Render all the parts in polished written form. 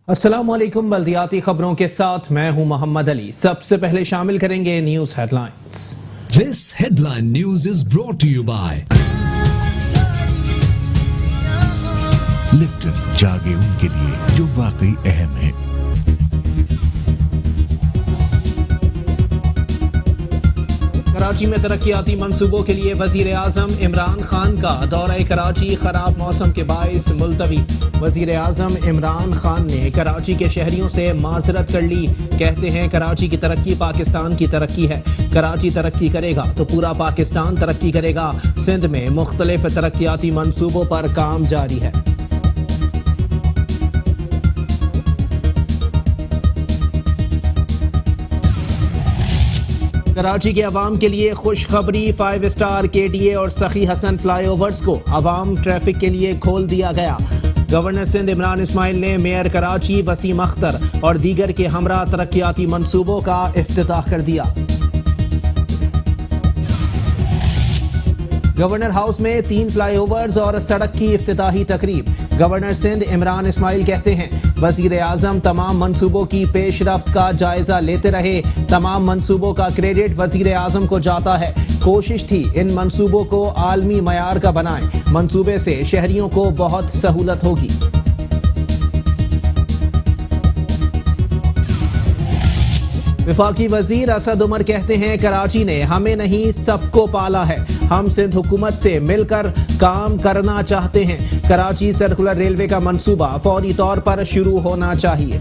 अस्सलाम वालेकुम। बल्दियाती खबरों के साथ मैं हूं मोहम्मद अली। सबसे पहले शामिल करेंगे news headlines. This headline news is brought to you by Lipton जागे उनके लिए जो वाकई अहम है। कराची में तरक्याती मंसूबों के लिए वजीर आजम इमरान खान का दौरा कराची खराब मौसम के बाइस मुलतवी। वजीर आजम इमरान खान ने कराची के शहरियों से माजरत कर ली। कहते हैं कराची की तरक्की पाकिस्तान की तरक्की है। कराची तरक्की करेगा तो पूरा पाकिस्तान तरक्की करेगा। सिंध में मुख्तलिफ तरक्याती मंसूबों पर काम जारी है। कराची के अवाम के लिए खुशखबरी। 5 स्टार KDA और सखी हसन फ्लाईओवर्स को अवाम ट्रैफिक के लिए खोल दिया गया। गवर्नर सिंध इमरान इस्माइल ने मेयर कराची वसीम अख्तर और दीगर के हमरा तरक्याती मंसूबों का इफ्तिताह कर दिया। गवर्नर हाउस में 3 फ्लाईओवर्स और सड़क की इफ्तिताही तकरीब। गवर्नर सिंध इमरान इस्माइल कहते हैं वजीर आजम तमाम मंसूबों की पेशरफ्त का जायजा लेते रहे। तमाम मंसूबों का क्रेडिट वजीर आजम को जाता है। कोशिश थी इन मंसूबों को आलमी मयार का बनाएं। मंसूबे से शहरियों को बहुत सहूलत होगी। वफाकी वजीर असद उमर कहते हैं कराची ने हमें नहीं सबको पाला है। हम सिंध हुकूमत से मिलकर काम करना चाहते हैं। कराची सर्कुलर रेलवे का मंसूबा फौरी तौर पर शुरू होना चाहिए।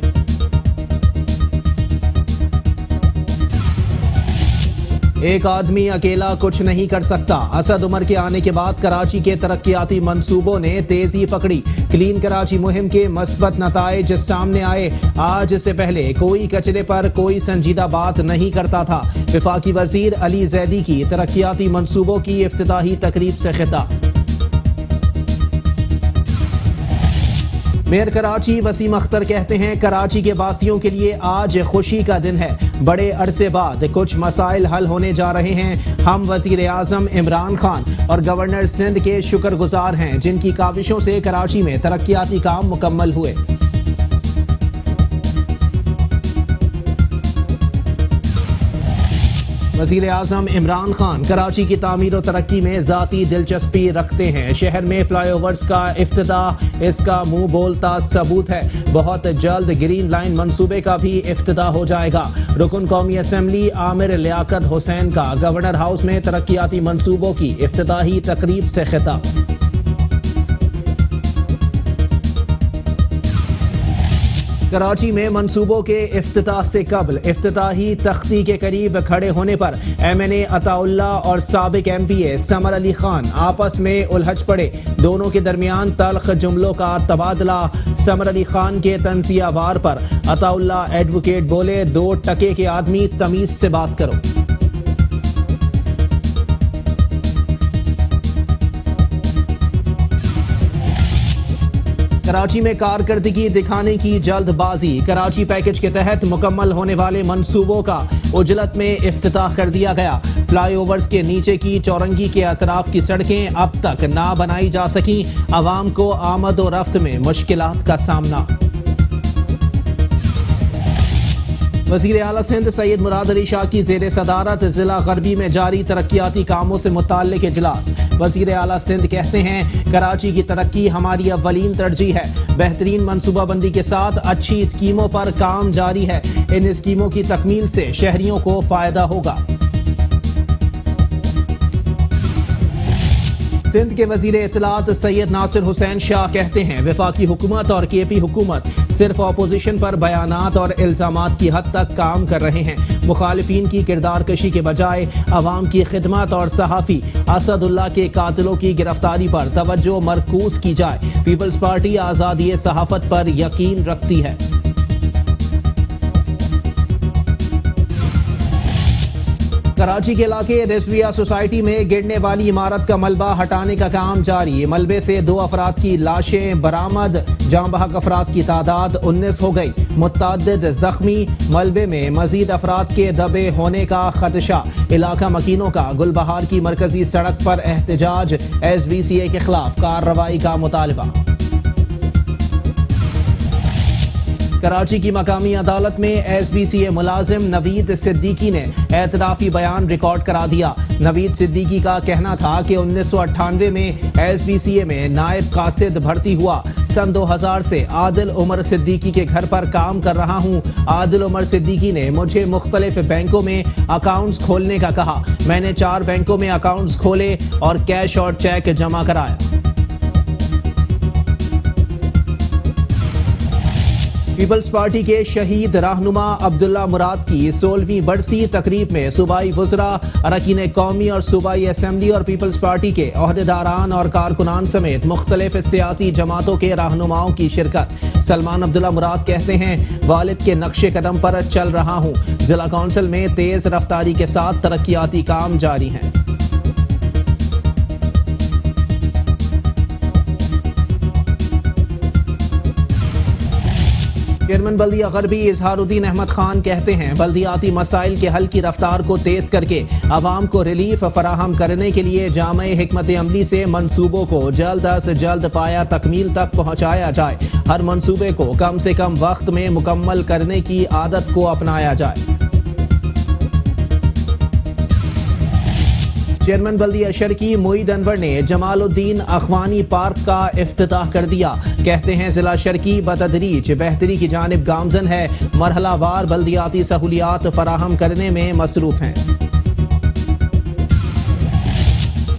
एक आदमी अकेला कुछ नहीं कर सकता। असद उमर के आने के बाद कराची के तरक्याती मंसूबों ने तेजी पकड़ी। क्लीन कराची मुहिम के मस्बत नताइज सामने आए। आज से पहले कोई कचरे पर कोई संजीदा बात नहीं करता था। वफाकी वजीर अली जैदी की तरक्याती मंसूबों की इफ्तिताही तकरीब से खिताब। मेयर कराची वसीम अख्तर कहते हैं कराची के वासियों के लिए आज खुशी का दिन है। बड़े अरसे बाद कुछ मसाइल हल होने जा रहे हैं। हम वजीर आजम इमरान खान और गवर्नर सिंध के शुक्रगुजार हैं जिनकी काविशों से कराची में तरक्याती काम मुकम्मल हुए। वजीर आजम इमरान खान कराची की तामीर और तरक्की में ज़ाती दिलचस्पी रखते हैं। शहर में फ्लाईओवर्स का इफ्तिताह इसका मुंह बोलता सबूत है। बहुत जल्द ग्रीन लाइन मंसूबे का भी इफ्तिताह हो जाएगा। रुकन कौमी असम्बली आमिर लियाकत हुसैन का गवर्नर हाउस में तरक्याती मंसूबों की इफ्तिताही तकरीब से खिताब। कराची में मंसूबों के इफ्तिताह से कबल इफ्तिताही तख्ती के करीब खड़े होने पर MNA अताउल्ला और साबिक MPA समर अली खान आपस में उलझ पड़े। दोनों के दरमियान तल्ख जुमलों का तबादला। समर अली खान के तंजिया वार पर अताउल्ला एडवोकेट बोले 2 टके के आदमी तमीज से बात करो। कराची में कारकर्दगी दिखाने की जल्दबाजी। कराची पैकेज के तहत मुकम्मल होने वाले मंसूबों का उजलत में इफ्तिताह कर दिया गया। फ्लाईओवर्स के नीचे की चौरंगी के अतराफ की सड़कें अब तक ना बनाई जा सकी। आवाम को आमद और रफ्त में मुश्किलात का सामना। वज़ीर आला सिंध सैयद मुराद अली शाह की ज़ेर सदारत ज़िला गरबी में जारी तरक्याती कामों से मुताल्लिक इजलास। वज़ीर आला सिंध कहते हैं कराची की तरक्की हमारी अव्वलीन तरजीह है। बेहतरीन मनसूबाबंदी के साथ अच्छी स्कीमों पर काम जारी है। इन स्कीमों की तकमील से शहरियों को फ़ायदा होगा। सिंध के वजीर इत्तलात सैयद नासिर हुसैन शाह कहते हैं वफाकी हुकूमत और KP हुकूमत सिर्फ अपोजिशन पर बयानात और इल्जामात की हद तक काम कर रहे हैं। मुखालिफिन की किरदार कशी के बजाय अवाम की खिदमत और सहाफ़ी असदुल्ला के कातिलों की गिरफ्तारी पर तवज्जो मरकूज की जाए। पीपल्स पार्टी आज़ादी सहाफ़त पर यकीन रखती है। कराची के इलाके रिजविया सोसाइटी में गिरने वाली इमारत का मलबा हटाने का काम जारी। मलबे से 2 अफराद की लाशें बरामद। जाँ बहक अफराद की तादाद 19 हो गई। मुतअद्दिद जख्मी। मलबे में मजीद अफराद के दबे होने का खदशा। इलाका मकीनों का गुलबहार की मरकजी सड़क पर एहतजाज। SBCA के खिलाफ कार्रवाई का मुतालबा। کراچی کی مقامی عدالت میں ایس بی سی اے ملازم نوید صدیقی نے اعترافی بیان ریکارڈ کرا دیا۔ نوید صدیقی کا کہنا تھا کہ 1998 میں ایس بی سی اے میں نائب قاصد بھرتی ہوا۔ سن 2000 سے عادل عمر صدیقی کے گھر پر کام کر رہا ہوں۔ عادل عمر صدیقی نے مجھے مختلف بینکوں میں اکاؤنٹس کھولنے کا کہا۔ میں نے 4 بینکوں میں اکاؤنٹس کھولے اور کیش اور چیک جمع کرایا۔ پیپلز پارٹی کے شہید رہنما عبداللہ مراد کی 16ویں برسی تقریب میں صوبائی وزراء، اراکین قومی اور صوبائی اسمبلی اور پیپلز پارٹی کے عہدیداران اور کارکنان سمیت مختلف سیاسی جماعتوں کے رہنماؤں کی شرکت۔ سلمان عبداللہ مراد کہتے ہیں، والد کے نقش قدم پر چل رہا ہوں۔ ضلع کونسل میں تیز رفتاری کے ساتھ ترقیاتی کام جاری ہیں۔ چیئرمین بلدیہ غربی اظہار الدین احمد خان کہتے ہیں، بلدیاتی مسائل کے حل کی رفتار کو تیز کر کے عوام کو ریلیف فراہم کرنے کے لیے جامع حکمت عملی سے منصوبوں کو جلد از جلد پایا تکمیل تک پہنچایا جائے۔ ہر منصوبے کو کم سے کم وقت میں مکمل کرنے کی عادت کو اپنایا جائے۔ چیئرمین بلدیہ شرکی معید انور نے جمال الدین اخوانی پارک کا افتتاح کر دیا۔ کہتے ہیں، ضلع شرکی بتدریج بہتری کی جانب گامزن ہے، مرحلہ وار بلدیاتی سہولیات فراہم کرنے میں مصروف ہیں۔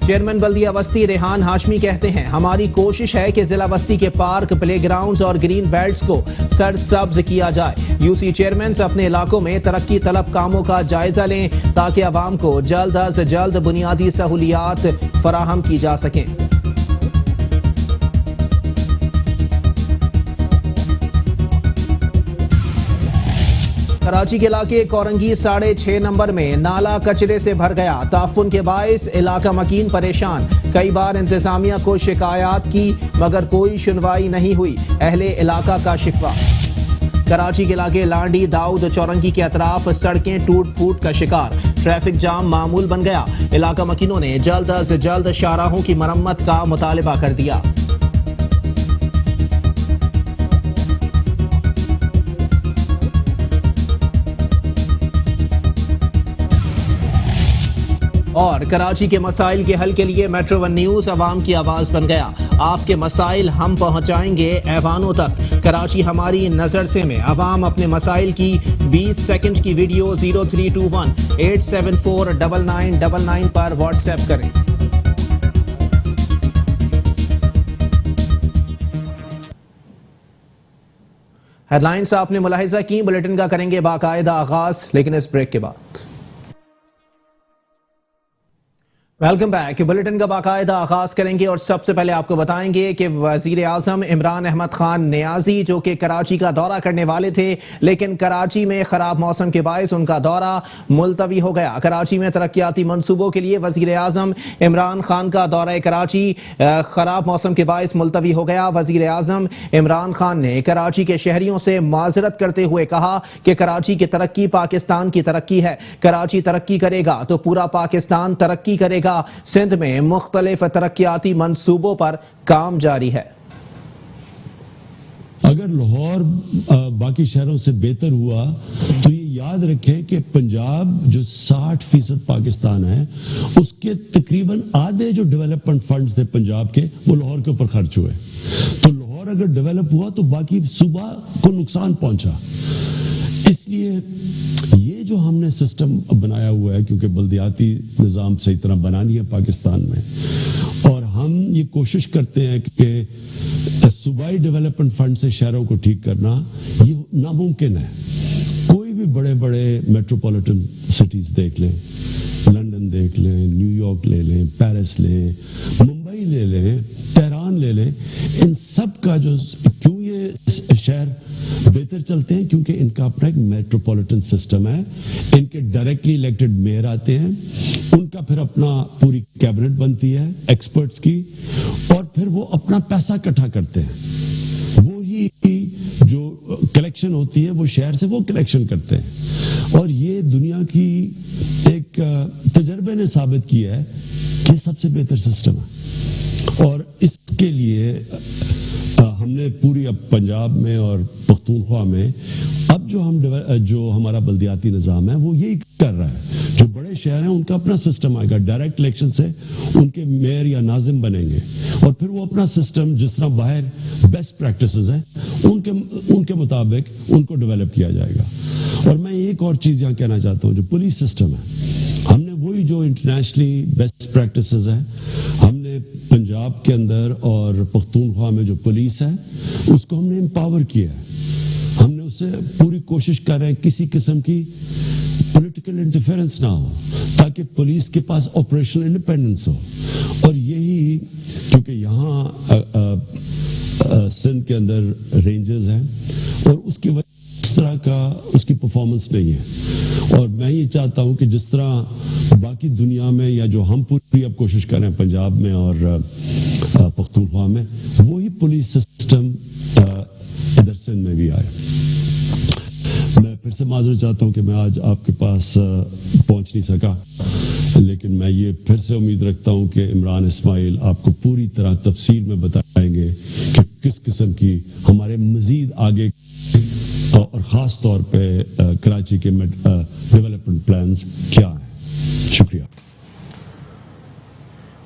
چیئرمین بلدیہ وسطی ریحان ہاشمی کہتے ہیں، ہماری کوشش ہے کہ ضلع وسطی کے پارک، پلے گراؤنڈز اور گرین بیلٹس کو سرسبز کیا جائے۔ یو سی چیئرمینز اپنے علاقوں میں ترقی طلب کاموں کا جائزہ لیں تاکہ عوام کو جلد از جلد بنیادی سہولیات فراہم کی جا سکیں۔ کراچی کے علاقے کورنگی 6.5 نمبر میں نالا کچرے سے بھر گیا۔ تعفن کے باعث علاقہ مکین پریشان۔ کئی بار انتظامیہ کو شکایات کی مگر کوئی سنوائی نہیں ہوئی، اہل علاقہ کا شکوہ۔ کراچی کے علاقے لانڈی داؤد چورنگی کے اطراف سڑکیں ٹوٹ پھوٹ کا شکار، ٹریفک جام معمول بن گیا۔ علاقہ مکینوں نے جلد از جلد شاہراہوں کی مرمت کا مطالبہ کر دیا۔ اور کراچی کے مسائل کے حل کے لیے میٹرو ون نیوز عوام کی آواز بن گیا۔ آپ کے مسائل ہم پہنچائیں گے ایوانوں تک۔ کراچی ہماری نظر سے میں عوام اپنے مسائل کی 20 سیکنڈ کی ویڈیو 0321 874 9999 پر واٹس ایپ کریں۔ ہیڈ لائنز آپ نے ملاحظہ کی، بلیٹن کا کریں گے باقاعدہ آغاز، لیکن اس بریک کے بعد۔ Welcome back. بلیٹن کا باقاعدہ آغاز کریں گے اور سب سے پہلے آپ کو بتائیں گے کہ وزیر اعظم عمران احمد خان نیازی جو کہ کراچی کا دورہ کرنے والے تھے، لیکن کراچی میں خراب موسم کے باعث ان کا دورہ ملتوی ہو گیا۔ کراچی میں ترقیاتی منصوبوں کے لیے وزیر اعظم عمران خان کا دورہ کراچی خراب موسم کے باعث ملتوی ہو گیا۔ وزیر اعظم عمران خان نے کراچی کے شہریوں سے معذرت کرتے ہوئے کہا کہ کراچی کی ترقی پاکستان کی ترقی ہے۔ کراچی ترقی کرے گا تو پورا پاکستان ترقی کرے گا۔ سندھ میں مختلف ترقیاتی منصوبوں پر کام جاری ہے۔ اگر لاہور باقی شہروں سے بہتر ہوا تو یہ یاد رکھیں کہ پنجاب جو 60% پاکستان ہے اس کے تقریباً آدھے جو ڈیولپمنٹ فنڈز تھے پنجاب کے وہ لاہور کے اوپر خرچ ہوئے۔ تو لاہور اگر ڈیولپ ہوا تو باقی صوبہ کو نقصان پہنچا۔ اس لیے یہ جو ہم نے سسٹم بنایا ہوا ہے، کیونکہ بلدیاتی نظام صحیح طرح بنانی ہے پاکستان میں، اور ہم یہ کوشش کرتے ہیں کہ صوبائی ڈیولپمنٹ فنڈ سے شہروں کو ٹھیک کرنا یہ ناممکن ہے۔ کوئی بھی بڑے بڑے میٹروپولیٹن سٹیز دیکھ لیں، لندن دیکھ لیں، نیو یارک لے لیں، پیرس لیں، ممبئی لے لیں، تہران لے لیں، ان سب کا جو کیوں یہ شہر بہتر چلتے ہیں کیونکہ ان کا اپنا ایک میٹروپولیٹن سسٹم ہے، ان کے ڈائریکٹلی الیکٹڈ میئر آتے ہیں، ان کا پھر اپنا پوری کیبنٹ بنتی ہے ایکسپرٹس کی، اور پھر وہ اپنا پیسہ اکٹھا کرتے ہیں، وہی جو کلیکشن ہوتی ہے وہ شہر سے وہ کلیکشن کرتے ہیں، اور یہ دنیا کی ایک تجربے نے ثابت کیا ہے کہ سب سے بہتر سسٹم ہے، اور اس کے لیے ہم ہم نے پوری اب پنجاب میں اور پختونخوا میں اب جو ہمارا بلدیاتی نظام ہے وہ یہی کر رہا ہے. جو بڑے شہر ہیں ان کا اپنا سسٹم آئے گا, ڈائریکٹ الیکشن سے ان کے میئر یا ناظم بنیں گے, اور پھر وہ اپنا سسٹم جس طرح باہر بیسٹ پریکٹسز ہیں ان کے مطابق ان کو ڈیولپ کیا جائے گا. اور میں ایک اور چیز یہاں کہنا چاہتا ہوں, جو پولیس سسٹم ہے, ہم نے وہی جو انٹرنیشنلی بیسٹ پریکٹسز ہیں ہم نے پنجاب کے اندر اور پختونخوا میں جو پولیس ہے اس کو ہم نے امپاور کیا ہے. ہم نے اس سے پوری کوشش کر رہے ہیں کسی قسم کی پولیٹیکل انٹرفیرنس نہ ہو, تاکہ پولیس کے پاس آپریشنل انڈیپینڈنس ہو. اور یہی کیونکہ یہاں سندھ کے اندر رینجرز ہیں اور اس کی وجہ اس طرح کا اس کی پرفارمنس نہیں ہے. اور میں یہ چاہتا ہوں کہ جس طرح باقی دنیا میں یا جو ہم پوری اب کوشش کر رہے ہیں پنجاب میں اور پختونخوا میں, وہی پولیس سسٹم ادھر سندھ میں بھی آئے. میں پھر سے معذرت چاہتا ہوں کہ میں آج آپ کے پاس پہنچ نہیں سکا, لیکن میں یہ پھر سے امید رکھتا ہوں کہ عمران اسماعیل آپ کو پوری طرح تفصیل میں بتائیں گے کہ کس قسم کی ہمارے مزید آگے اور خاص طور پہ کراچی کے ڈیولپمنٹ پلانز کیا ہیں. شکریہ.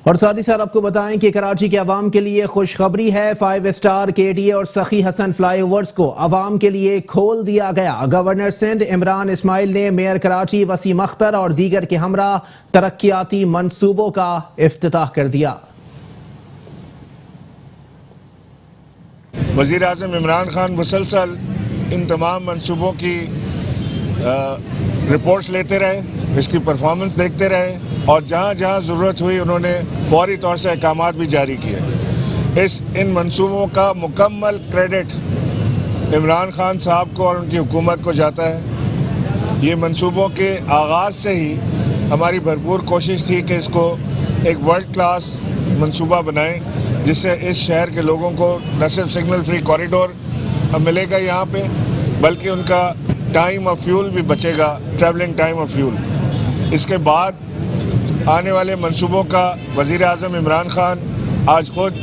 اور ساتھ ہی ساتھ آپ کو بتائیں کہ کراچی کے عوام کے لیے خوشخبری ہے. 5 اسٹار KDA اور سخی حسن فلائی اوورز کو عوام کے لیے کھول دیا گیا. گورنر سندھ عمران اسماعیل نے میئر کراچی وسیم اختر اور دیگر کے ہمراہ ترقیاتی منصوبوں کا افتتاح کر دیا. وزیر اعظم عمران خان مسلسل ان تمام منصوبوں کی رپورٹس لیتے رہے, اس کی پرفارمنس دیکھتے رہے, اور جہاں جہاں ضرورت ہوئی انہوں نے فوری طور سے احکامات بھی جاری کیے. ان منصوبوں کا مکمل کریڈٹ عمران خان صاحب کو اور ان کی حکومت کو جاتا ہے. یہ منصوبوں کے آغاز سے ہی ہماری بھرپور کوشش تھی کہ اس کو ایک ورلڈ کلاس منصوبہ بنائیں, جس سے اس شہر کے لوگوں کو نہ صرف سگنل فری کوریڈور ملے گا یہاں پہ, بلکہ ان کا ٹائم آف فیول بھی بچے گا, ٹریولنگ ٹائم آف فیول. اس کے بعد آنے والے منصوبوں کا وزیر اعظم عمران خان آج خود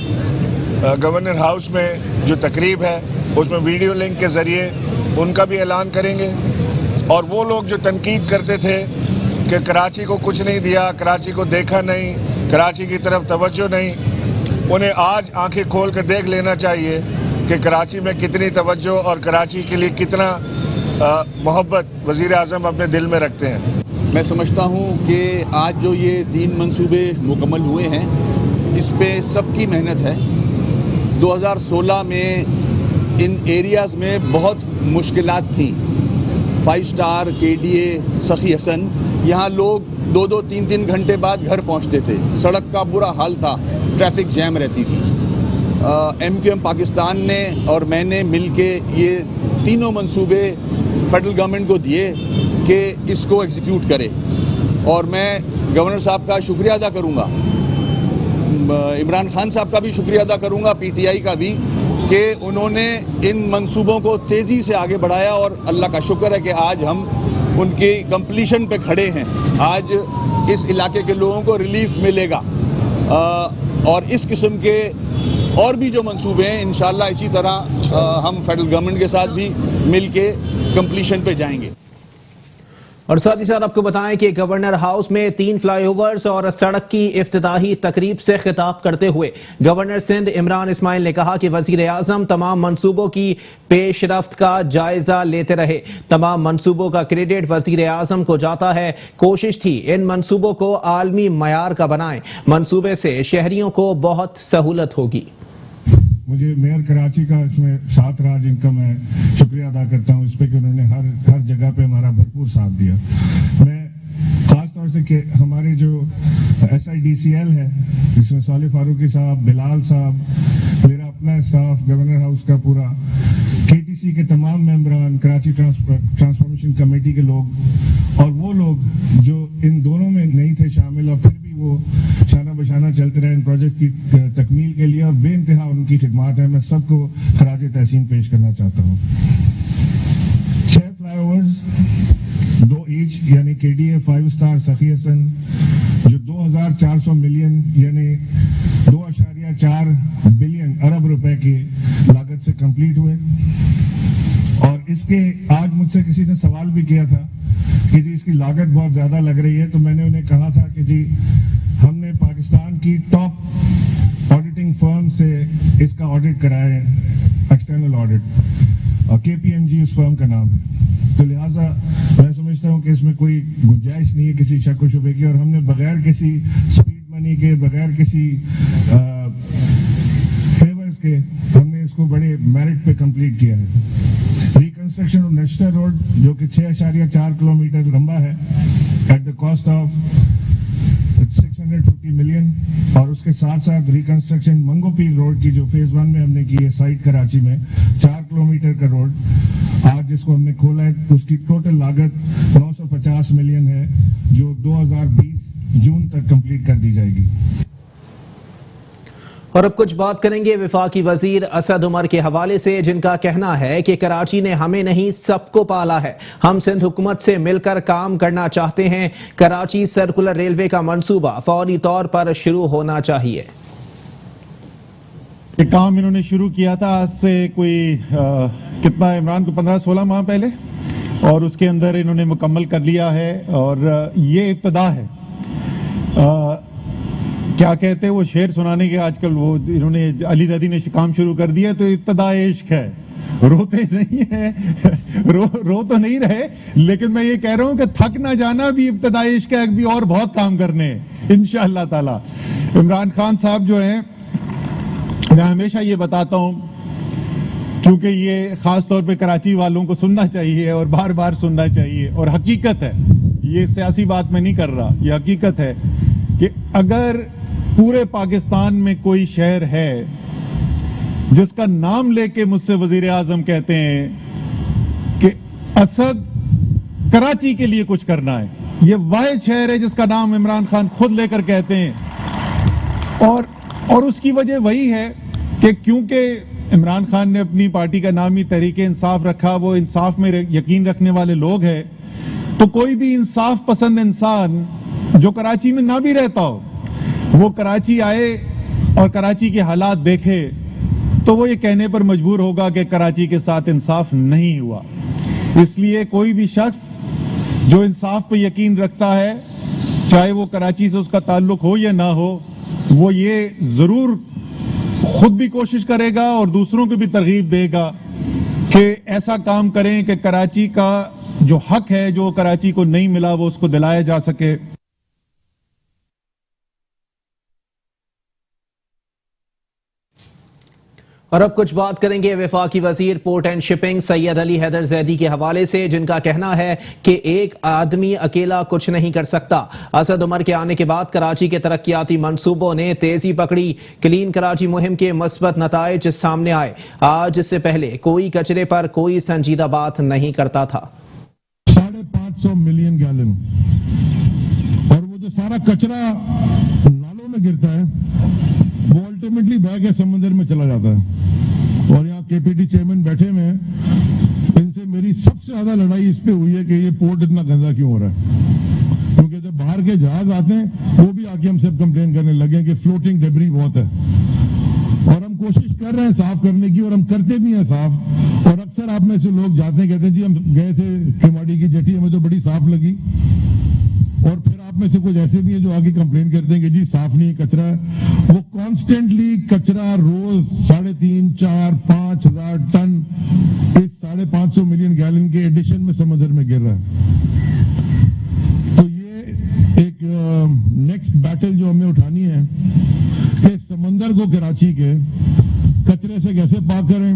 گورنر ہاؤس میں جو تقریب ہے اس میں ویڈیو لنک کے ذریعے ان کا بھی اعلان کریں گے. اور وہ لوگ جو تنقید کرتے تھے کہ کراچی کو کچھ نہیں دیا, کراچی کو دیکھا نہیں, کراچی کی طرف توجہ نہیں, انہیں آج آنکھیں کھول کر دیکھ لینا چاہیے کہ کراچی میں کتنی توجہ اور کراچی کے لیے کتنا محبت وزیر اعظم اپنے دل میں رکھتے ہیں. میں سمجھتا ہوں کہ آج جو یہ 3 منصوبے مکمل ہوئے ہیں اس پہ سب کی محنت ہے. 2016 میں ان ایریاز میں بہت مشکلات تھیں. 5 اسٹار KDA سخی حسن, یہاں لوگ 2-3 گھنٹے بعد گھر پہنچتے تھے, سڑک کا برا حال تھا, ٹریفک جیم رہتی تھی. MQM پاکستان نے اور میں نے مل کے یہ تینوں منصوبے فیڈرل گورنمنٹ کو دیے کہ اس کو ایگزیکیوٹ کرے. اور میں گورنر صاحب کا شکریہ ادا کروں گا, عمران خان صاحب کا بھی شکریہ ادا کروں گا, PTI کا بھی, کہ انہوں نے ان منصوبوں کو تیزی سے آگے بڑھایا. اور اللہ کا شکر ہے کہ آج ہم ان کی کمپلیشن پہ کھڑے ہیں. آج اس علاقے کے لوگوں کو ریلیف ملے گا, اور اس قسم کے اور بھی جو منصوبے ہیں انشاءاللہ اسی طرح ہم فیڈرل گورنمنٹ کے ساتھ بھی مل کے کمپلیشن پہ جائیں گے. اور ساتھ ہی ساتھ آپ کو بتائیں کہ گورنر ہاؤس میں 3 فلائی اوورز اور سڑک کی افتتاحی تقریب سے خطاب کرتے ہوئے گورنر سندھ عمران اسماعیل نے کہا کہ وزیر اعظم تمام منصوبوں کی پیش رفت کا جائزہ لیتے رہے. تمام منصوبوں کا کریڈٹ وزیر اعظم کو جاتا ہے. کوشش تھی ان منصوبوں کو عالمی معیار کا بنائیں. منصوبے سے شہریوں کو بہت سہولت ہوگی. مجھے میئر کراچی کا اس میں ساتھ رہا, جن کا میں شکریہ ادا کرتا ہوں اس پہ کہ انہوں نے ہر جگہ پہ ہمارا بھرپور ساتھ دیا. میں خاص طور سے کہ ہمارے جو SIDCL ہے جس میں صالح فاروقی صاحب, بلال صاحب, میرا اپنا اسٹاف, گورنر ہاؤس کا پورا, KTC کے تمام ممبران, کراچی ٹرانسفارمیشن کمیٹی کے لوگ, اور وہ لوگ جو ان دونوں میں نہیں تھے شامل اور پھر بھی وہ شانہ بشانہ چلتے رہے ان پروجیکٹ کی تکمیل کے لیے, اور بے انتہا ان کی خدمات ہیں. میں سب کو خراج تحسین پیش کرنا چاہتا ہوں. 6 فلائی اوورز 2 ایچ یعنی KDA 5 اسٹار سخی حسن جو 2400 ملین یعنی 2.4 بلین ارب روپے کی لاگت और इसके आज मुझसे किसी ने सवाल भी किया था कि जी इसकी लागत बहुत ज़्यादा लग रही है, तो मैंने उन्हें कहा था कि जी हमने पाकिस्तान की टॉप ऑडिटिंग फर्म से इसका ऑडिट कराया है, एक्सटर्नल ऑडिट, और KPMG उस फर्म का नाम है। तो लिहाजा मैं समझता हूँ कि इसमें कोई गुंजाइश नहीं है किसी शक व शुबे की, और हमने बगैर किसी स्पीड मनी के, बगैर किसी फेवर्स के, हमने इसको बड़े मेरिट पे कंप्लीट किया है। रिकंस्ट्रक्शन ऑफ नेशनल रोड जो कि 6.4 किलोमीटर लंबा है, at the cost of 650 million, और उसके साथ साथ रिकंस्ट्रक्शन मंगो पीर रोड की जो फेज 1 में हमने की है साइट कराची में, 4 किलोमीटर का रोड आज जिसको हमने खोला है, उसकी टोटल लागत 950 मिलियन है, जो 2020 जून तक कंप्लीट कर दी जाएगी। और अब कुछ बात करेंगे वफाकी वजीर असद उमर के हवाले से, जिनका कहना है कि कराची ने हमें नहीं सबको पाला है, हम सिंध हुकूमत से मिलकर काम करना चाहते हैं। कराची सर्कुलर रेलवे का मंसूबा फौरी तौर पर शुरू होना चाहिए। ये काम इन्होंने शुरू किया था आज से कोई कितना इमरान को 15-16 माह पहले, और उसके अंदर इन्होंने मुकम्मल कर लिया है, और ये इब्तदा है। क्या कहते हैं वो शेर सुनाने के, आजकल वो इन्होंने अली दादी ने काम शुरू कर दिया, तो इब्तदा इश्क है, रोते नहीं है रो तो नहीं रहे, लेकिन मैं ये कह रहा हूं कि थक ना जाना भी इब्तदा इश्क है, भी और बहुत काम करने हैं इंशाअल्लाह ताला। इमरान खान साहब जो हैं, मैं हमेशा ये बताता हूं, क्योंकि ये खास तौर पे कराची वालों को सुनना चाहिए और बार बार सुनना चाहिए, और हकीकत है, ये सियासी बात मैं नहीं कर रहा, ये हकीकत है कि अगर पूरे पाकिस्तान में कोई शहर है जिसका नाम लेके मुझसे वजीर आजम कहते हैं कि असद कराची के लिए कुछ करना है, ये वाहिद शहर है जिसका नाम इमरान खान खुद लेकर कहते हैं। और उसकी वजह वही है कि क्योंकि इमरान खान ने अपनी पार्टी का नाम ही तहरीक इंसाफ रखा, वो इंसाफ में यकीन रखने वाले लोग हैं, तो कोई भी इंसाफ पसंद इंसान जो कराची में ना भी रहता हो, वो कराची आए और कराची के हालात देखे, तो वो ये कहने पर मजबूर होगा कि कराची के साथ इंसाफ नहीं हुआ। इसलिए कोई भी शख्स जो इंसाफ पे यकीन रखता है, चाहे वो कराची से उसका ताल्लुक हो या ना हो, वो ये जरूर खुद भी कोशिश करेगा और दूसरों को भी तरगीब देगा कि ऐसा काम करें कि कराची का जो हक है, जो कराची को नहीं मिला, वो उसको दिलाया जा सके। और अब कुछ बात करेंगे वफाकी वजीर port and shipping Syed Ali Haider Zaidi के हवाले से, जिनका कहना है कि एक आदमी अकेला कुछ नहीं कर सकता। असद उमर के आने के बाद कराची के तरक्याती मंसूबों ने तेजी पकड़ी, क्लीन कराची मुहिम के मस्बत नताइज सामने आए। आज इससे पहले कोई कचरे पर कोई संजीदा बात नहीं करता था। 550 मिलियन गैलन, और वो जो सारा कचरा नालों में गिरता है वो अल्टीमेटली बह के समंदर में चला जाता है। और यहाँ KPT चेयरमैन बैठे हुए हैं, इनसे मेरी सबसे ज्यादा लड़ाई इस पे हुई है कि ये पोर्ट इतना गंदा क्यों हो रहा है, क्योंकि जब बाहर के जहाज आते हैं वो भी आके हमसे कंप्लेन करने लगे कि फ्लोटिंग डेब्री बहुत है, और हम कोशिश कर रहे हैं साफ करने की, और हम करते भी हैं साफ। और अक्सर आप में से लोग जाते हैं, कहते हैं जी हम गए थे केवाड़ी की जेटी, हमें तो बड़ी साफ लगी, और फिर आप में से कुछ ऐसे भी हैं जो आगे कंप्लेन करते हैं कि जी साफ नहीं, कचरा है। वो कॉन्स्टेंटली कचरा रोज 3.5, 4, 5 हजार टन इस 550 मिलियन गैलन के एडिशन में समंदर में गिर रहा है। तो ये एक नेक्स्ट बैटल जो हमें उठानी है कि समंदर को कराची के कचरे से कैसे पाक करें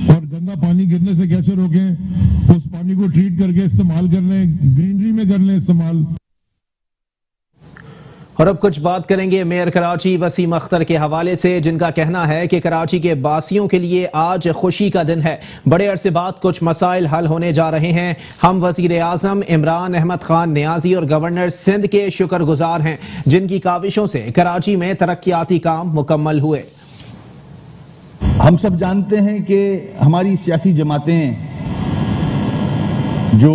और गंदा पानी गिरने से कैसे रोकें, उस पानी को ट्रीट करके इस्तेमाल कर लें, ग्रीनरी में कर लें इस्तेमाल। और अब कुछ बात करेंगे मेयर कराची वसीम अख्तर के हवाले से, जिनका कहना है कि कराची के बासियों के लिए आज खुशी का दिन है। बड़े अरसे बाद कुछ मसाइल हल होने जा रहे हैं। हम वजीर आजम इमरान अहमद खान नियाजी और गवर्नर सिंध के शुक्रगुजार हैं, जिनकी काविशों से कराची में तरक्याती काम मुकम्मल हुए। हम सब जानते हैं कि हमारी सियासी जमातें जो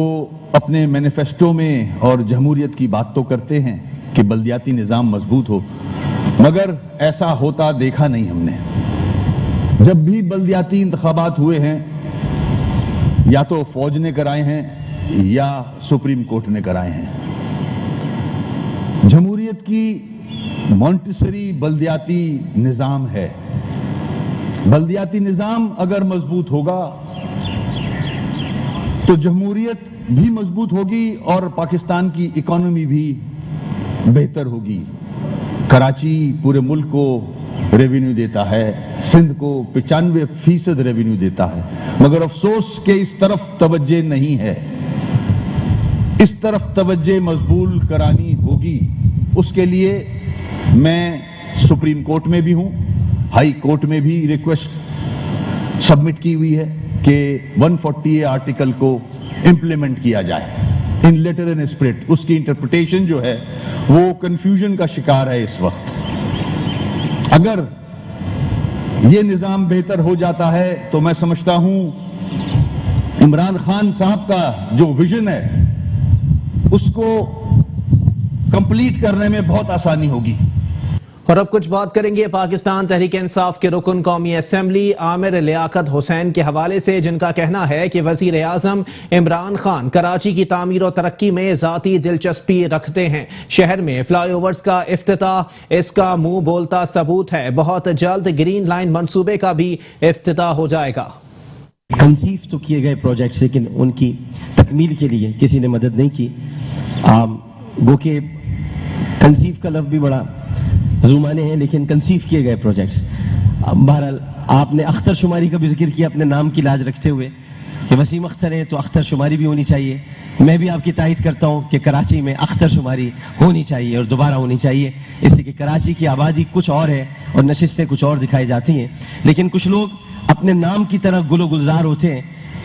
अपने मैनिफेस्टो में और जमहूरियत की बात तो करते हैं कि बल्दियाती निज़ाम मजबूत हो, मगर ऐसा होता देखा नहीं हमने। جب بھی بلدیاتی انتخابات ہوئے ہیں یا تو فوج نے کرائے ہیں یا سپریم کورٹ نے کرائے ہیں. جمہوریت کی مونٹیسری بلدیاتی نظام ہے. بلدیاتی نظام اگر مضبوط ہوگا تو جمہوریت بھی مضبوط ہوگی اور پاکستان کی اکانومی بھی بہتر ہوگی. کراچی پورے ملک کو ریونیو دیتا ہے, سندھ کو 95% ریونیو دیتا ہے, مگر افسوس کہ اس طرف توجہ نہیں ہے. اس طرف توجہ مضبوط کرانی ہوگی. اس کے لیے میں سپریم کورٹ میں بھی ہوں, ہائی کورٹ میں بھی ریکویسٹ سبمٹ کی ہوئی ہے کہ 140 آرٹیکل کو امپلیمنٹ کیا جائے ان لیٹر اینڈ اسپرٹ. اس کی انٹرپریٹیشن جو ہے وہ کنفیوژن کا شکار ہے اس وقت. اگر یہ نظام بہتر ہو جاتا ہے تو میں سمجھتا ہوں عمران خان صاحب کا جو ویژن ہے اس کو کمپلیٹ کرنے میں بہت آسانی ہوگی. اور اب کچھ بات کریں گے پاکستان تحریک انصاف کے رکن قومی اسمبلی عامر لیاقت حسین کے حوالے سے, جن کا کہنا ہے کہ وزیر اعظم عمران خان کراچی کی تعمیر و ترقی میں ذاتی دلچسپی رکھتے ہیں. شہر میں فلائی اوورز کا افتتاح اس کا منہ بولتا ثبوت ہے. بہت جلد گرین لائن منصوبے کا بھی افتتاح ہو جائے گا. کنسیو تو کیے گئے پروجیکٹس لیکن ان کی تکمیل کے لیے کسی نے مدد نہیں کی. گو کہ کنسیو کا لفظ بھی بڑا زمانے ہیں لیکن کنسیو کیے گئے پروجیکٹس. بہرحال آپ نے اختر شماری کا بھی ذکر کیا اپنے نام کی لاج رکھتے ہوئے کہ وسیم اختر ہے تو اختر شماری بھی ہونی چاہیے. میں بھی آپ کی تائید کرتا ہوں کہ کراچی میں اختر شماری ہونی چاہیے اور دوبارہ ہونی چاہیے, اس لیے کہ کراچی کی آبادی کچھ اور ہے اور نشستیں کچھ اور دکھائی جاتی ہیں. لیکن کچھ لوگ اپنے نام کی طرح گل و گلزار ہوتے ہیں